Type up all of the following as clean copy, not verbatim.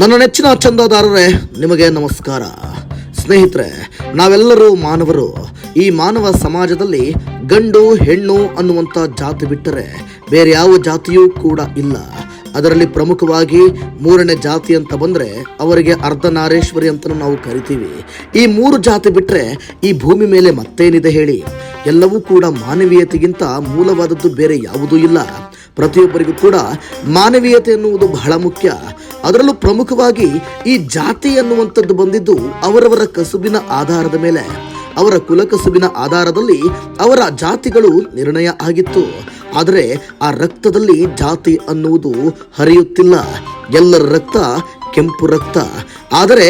ನನ್ನ ನೆಚ್ಚಿನ ಚಂದಾದಾರರೇ, ನಿಮಗೆ ನಮಸ್ಕಾರ. ಸ್ನೇಹಿತರೆ, ನಾವೆಲ್ಲರೂ ಮಾನವರು. ಈ ಮಾನವ ಸಮಾಜದಲ್ಲಿ ಗಂಡು ಹೆಣ್ಣು ಅನ್ನುವಂಥ ಜಾತಿ ಬಿಟ್ಟರೆ ಬೇರೆ ಯಾವ ಜಾತಿಯೂ ಕೂಡ ಇಲ್ಲ. ಅದರಲ್ಲಿ ಪ್ರಮುಖವಾಗಿ ಮೂರನೇ ಜಾತಿ ಅಂತ ಬಂದರೆ ಅವರಿಗೆ ಅರ್ಧನಾರೇಶ್ವರಿ ಅಂತ ನಾವು ಕರಿತೀವಿ. ಈ ಮೂರು ಜಾತಿ ಬಿಟ್ಟರೆ ಈ ಭೂಮಿ ಮೇಲೆ ಮತ್ತೇನಿದೆ ಹೇಳಿ? ಎಲ್ಲವೂ ಕೂಡ ಮಾನವೀಯತೆಗಿಂತ ಮೂಲವಾದದ್ದು ಬೇರೆ ಯಾವುದೂ ಇಲ್ಲ. ಪ್ರತಿಯೊಬ್ಬರಿಗೂ ಕೂಡ ಮಾನವೀಯತೆ ಎನ್ನುವುದು ಬಹಳ ಮುಖ್ಯ. ಅದರಲ್ಲೂ ಪ್ರಮುಖವಾಗಿ ಈ ಜಾತಿ ಅನ್ನುವಂಥದ್ದು ಬಂದಿದ್ದು ಅವರವರ ಕಸುಬಿನ ಆಧಾರದ ಮೇಲೆ, ಅವರ ಕುಲಕಸುಬಿನ ಆಧಾರದಲ್ಲಿ ಅವರ ಜಾತಿಗಳು ನಿರ್ಣಯ ಆಗಿತ್ತು. ಆದರೆ ಆ ರಕ್ತದಲ್ಲಿ ಜಾತಿ ಅನ್ನುವುದು ಹರಿಯುತ್ತಿಲ್ಲ. ಎಲ್ಲರ ರಕ್ತ ಕೆಂಪು ರಕ್ತ. ಆದರೆ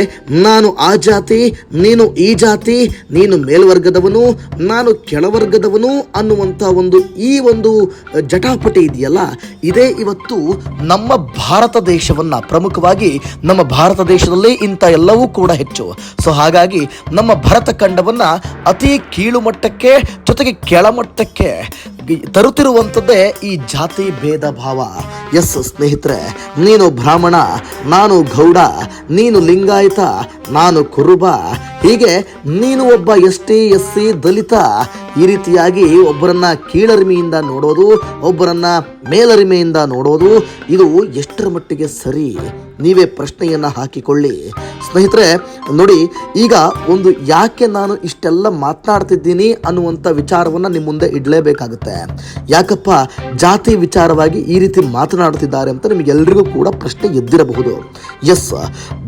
ನಾನು ಆ ಜಾತಿ, ನೀನು ಈ ಜಾತಿ, ನೀನು ಮೇಲ್ವರ್ಗದವನು, ನಾನು ಕೆಳವರ್ಗದವನು ಅನ್ನುವಂಥ ಈ ಒಂದು ಜಟಾಪಟಿ ಇದೆಯಲ್ಲ, ಇದೇ ಇವತ್ತು ನಮ್ಮ ಭಾರತ ದೇಶವನ್ನು, ಪ್ರಮುಖವಾಗಿ ನಮ್ಮ ಭಾರತ ದೇಶದಲ್ಲಿ ಇಂಥ ಎಲ್ಲವೂ ಕೂಡ ಹೆಚ್ಚು. ಸೊ ಹಾಗಾಗಿ ನಮ್ಮ ಭರತ ಖಂಡವನ್ನು ಅತಿ ಕೀಳು ಮಟ್ಟಕ್ಕೆ, ಜೊತೆಗೆ ಕೆಳಮಟ್ಟಕ್ಕೆ ತರುತ್ತಿರುವಂಥದ್ದೇ ಈ ಜಾತಿ ಭೇದ ಭಾವ. ಎಸ್ ಸ್ನೇಹಿತರೆ, ನೀನು ಬ್ರಾಹ್ಮಣ, ನಾನು ಗೌಡ, ನೀನು ಲಿಂಗಾಯತ, ನಾನು ಕುರುಬ, ಹೀಗೆ ನೀನು ಒಬ್ಬ ST SC ದಲಿತ, ಈ ರೀತಿಯಾಗಿ ಒಬ್ಬರನ್ನ ಕೀಳರಿಮೆಯಿಂದ ನೋಡೋದು, ಒಬ್ಬರನ್ನ ಮೇಲರಿಮೆಯಿಂದ ನೋಡೋದು, ಇದು ಎಷ್ಟರ ಮಟ್ಟಿಗೆ ಸರಿ? ನೀವೇ ಪ್ರಶ್ನೆಯನ್ನು ಹಾಕಿಕೊಳ್ಳಿ. ಸ್ನೇಹಿತರೆ ನೋಡಿ, ಈಗ ಒಂದು ಯಾಕೆ ನಾನು ಇಷ್ಟೆಲ್ಲ ಮಾತನಾಡ್ತಿದ್ದೀನಿ ಅನ್ನುವಂಥ ವಿಚಾರವನ್ನು ನಿಮ್ಮ ಮುಂದೆ ಇಡಲೇಬೇಕಾಗುತ್ತೆ. ಯಾಕಪ್ಪ ಜಾತಿ ವಿಚಾರವಾಗಿ ಈ ರೀತಿ ಮಾತನಾಡುತ್ತಿದ್ದಾರೆ ಅಂತ ನಿಮಗೆಲ್ಲರಿಗೂ ಕೂಡ ಪ್ರಶ್ನೆ ಎದ್ದಿರಬಹುದು. ಎಸ್,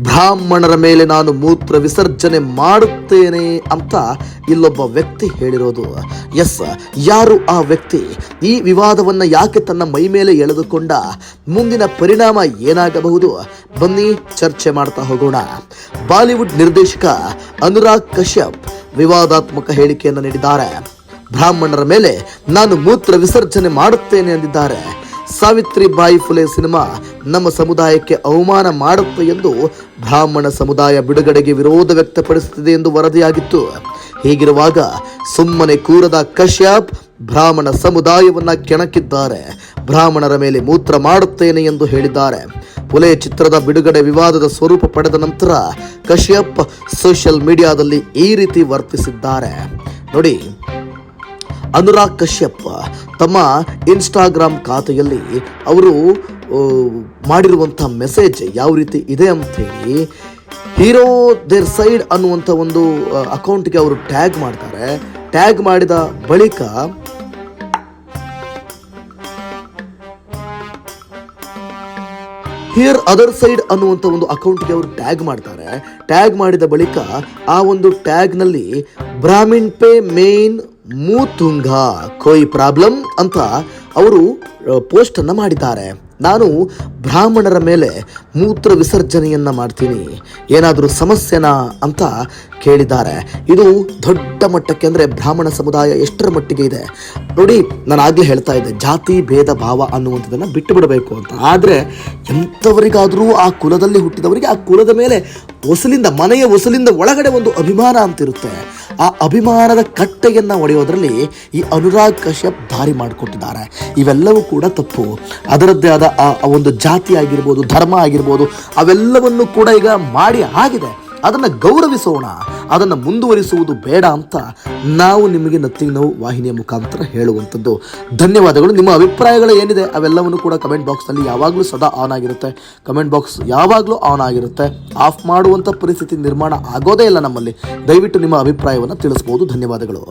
ಬ್ರಾಹ್ಮಣರ ಮೇಲೆ ನಾನು ಮೂತ್ರ ವಿಸರ್ಜನೆ ಮಾಡುತ್ತೇನೆ ಅಂತ ಇಲ್ಲೊಬ್ಬ ವ್ಯಕ್ತಿ ಹೇಳಿರೋದು. ಎಸ್, ಯಾರು ಆ ವ್ಯಕ್ತಿ? ಈ ವಿವಾದವನ್ನು ಯಾಕೆ ತನ್ನ ಮೈ ಮೇಲೆ ಎಳೆದುಕೊಂಡ? ಮುಂದಿನ ಪರಿಣಾಮ ಏನಾಗಬಹುದು? ಬನ್ನಿ ಚರ್ಚೆ ಮಾಡ್ತಾ ಹೋಗೋಣ. ಬಾಲಿವುಡ್ ನಿರ್ದೇಶಕ ಅನುರಾಗ್ ಕಶ್ಯಪ್ ವಿವಾದಾತ್ಮಕ ಹೇಳಿಕೆಯನ್ನು ನೀಡಿದ್ದಾರೆ. ಬ್ರಾಹ್ಮಣರ ಮೇಲೆ ನಾನು ಮೂತ್ರ ವಿಸರ್ಜನೆ ಮಾಡುತ್ತೇನೆ ಎಂದಿದ್ದಾರೆ. ಸಾವಿತ್ರಿಬಾಯಿ ಫುಲೆ ಸಿನಿಮಾ ನಮ್ಮ ಸಮುದಾಯಕ್ಕೆ ಅವಮಾನ ಮಾಡುತ್ತೆ ಎಂದು ಬ್ರಾಹ್ಮಣ ಸಮುದಾಯ ಬಿಡುಗಡೆಗೆ ವಿರೋಧ ವ್ಯಕ್ತಪಡಿಸುತ್ತಿದೆ ಎಂದು ವರದಿಯಾಗಿತ್ತು. ಹೀಗಿರುವಾಗ ಸುಮ್ಮನೆ ಕೂರದ ಕಶ್ಯಪ್ ಬ್ರಾಹ್ಮಣ ಸಮುದಾಯವನ್ನ ಕೆಣಕಿದ್ದಾರೆ. ಬ್ರಾಹ್ಮಣರ ಮೇಲೆ ಮೂತ್ರ ಮಾಡುತ್ತೇನೆ ಎಂದು ಹೇಳಿದ್ದಾರೆ. ಫುಲೆ ಚಿತ್ರದ ಬಿಡುಗಡೆ ವಿವಾದದ ಸ್ವರೂಪ ಪಡೆದ ನಂತರ ಕಶ್ಯಪ್ ಸೋಷಿಯಲ್ ಮೀಡಿಯಾದಲ್ಲಿ ಈ ರೀತಿ ವರ್ತಿಸಿದ್ದಾರೆ. ನೋಡಿ, ಅನುರಾಗ್ ಕಶ್ಯಪ್ ತಮ್ಮ ಇನ್ಸ್ಟಾಗ್ರಾಮ್ ಖಾತೆಯಲ್ಲಿ ಅವರು ಮಾಡಿರುವಂಥ ಮೆಸೇಜ್ ಯಾವ ರೀತಿ ಇದೆ ಅಂಥೇಳಿ, ಹೀರೋ ದೇರ್ ಸೈಡ್ ಅನ್ನುವಂಥ ಒಂದು ಅಕೌಂಟ್ಗೆ ಅವರು ಟ್ಯಾಗ್ ಮಾಡ್ತಾರೆ. ಟ್ಯಾಗ್ ಮಾಡಿದ ಬಳಿಕ ಹಿಯರ್ ಅದರ್ ಸೈಡ್ ಅನ್ನುವಂಥ ಒಂದು ಅಕೌಂಟ್ಗೆ ಅವರು ಟ್ಯಾಗ್ ಮಾಡ್ತಾರೆ. ಟ್ಯಾಗ್ ಮಾಡಿದ ಬಳಿಕ ಆ ಒಂದು ಟ್ಯಾಗ್ನಲ್ಲಿ Brahmin pay main ಮೂತುಂಗ Koi problem ಅಂತ ಅವರು ಪೋಸ್ಟನ್ನು ಮಾಡಿದ್ದಾರೆ. ನಾನು ಬ್ರಾಹ್ಮಣರ ಮೇಲೆ ಮೂತ್ರ ವಿಸರ್ಜನೆಯನ್ನು ಮಾಡ್ತೀನಿ, ಏನಾದರೂ ಸಮಸ್ಯೆನಾ ಅಂತ ಕೇಳಿದ್ದಾರೆ. ಇದು ದೊಡ್ಡ ಮಟ್ಟಕ್ಕೆ, ಅಂದರೆ ಬ್ರಾಹ್ಮಣ ಸಮುದಾಯ ಎಷ್ಟರ ಮಟ್ಟಿಗೆ ಇದೆ ನೋಡಿ. ನಾನು ಆಗಲೇ ಹೇಳ್ತಾ ಇದ್ದೆ, ಜಾತಿ ಭೇದ ಭಾವ ಅನ್ನುವಂಥದ್ದನ್ನು ಬಿಟ್ಟು ಬಿಡಬೇಕು ಅಂತ. ಆದರೆ ಎಂಥವರಿಗಾದರೂ ಆ ಕುಲದಲ್ಲಿ ಹುಟ್ಟಿದವರಿಗೆ ಆ ಕುಲದ ಮೇಲೆ ಮನೆಯ ಹೊಸಲಿಂದ ಒಳಗಡೆ ಒಂದು ಅಭಿಮಾನ ಅಂತಿರುತ್ತೆ. ಆ ಅಭಿಮಾನದ ಕಟ್ಟೆಯನ್ನು ಒಡೆಯೋದ್ರಲ್ಲಿ ಈ ಅನುರಾಗ್ ಕಶ್ಯಪ್ ದಾರಿ ಮಾಡಿಕೊಟ್ಟಿದ್ದಾರೆ. ಇವೆಲ್ಲವೂ ಕೂಡ ತಪ್ಪು. ಅದರದ್ದೇ ಆದ ಆ ಒಂದು ಜಾತಿ ಆಗಿರ್ಬೋದು, ಧರ್ಮ ಆಗಿರ್ಬೋದು, ಅವೆಲ್ಲವನ್ನು ಕೂಡ ಈಗ ಮಾಡಿ ಆಗಿದೆ. ಅದನ್ನು ಗೌರವಿಸೋಣ, ಅದನ್ನು ಮುಂದುವರಿಸುವುದು ಬೇಡ ಅಂತ ನಾವು ನಿಮಗೆ ನಥಿಂಗ್ ನೌ ವಾಹಿನಿಯ ಮುಖಾಂತರ ಹೇಳುವಂಥದ್ದು. ಧನ್ಯವಾದಗಳು. ನಿಮ್ಮ ಅಭಿಪ್ರಾಯಗಳು ಏನಿದೆ ಅವೆಲ್ಲವನ್ನು ಕೂಡ ಕಮೆಂಟ್ ಬಾಕ್ಸ್ನಲ್ಲಿ ಯಾವಾಗಲೂ ಸದಾ ಆನ್ ಆಗಿರುತ್ತೆ. ಕಮೆಂಟ್ ಬಾಕ್ಸ್ ಯಾವಾಗಲೂ ಆನ್ ಆಗಿರುತ್ತೆ. ಆಫ್ ಮಾಡುವಂಥ ಪರಿಸ್ಥಿತಿ ನಿರ್ಮಾಣ ಆಗೋದೇ ಇಲ್ಲ ನಮ್ಮಲ್ಲಿ. ದಯವಿಟ್ಟು ನಿಮ್ಮ ಅಭಿಪ್ರಾಯವನ್ನು ತಿಳಿಸ್ಬೋದು. ಧನ್ಯವಾದಗಳು.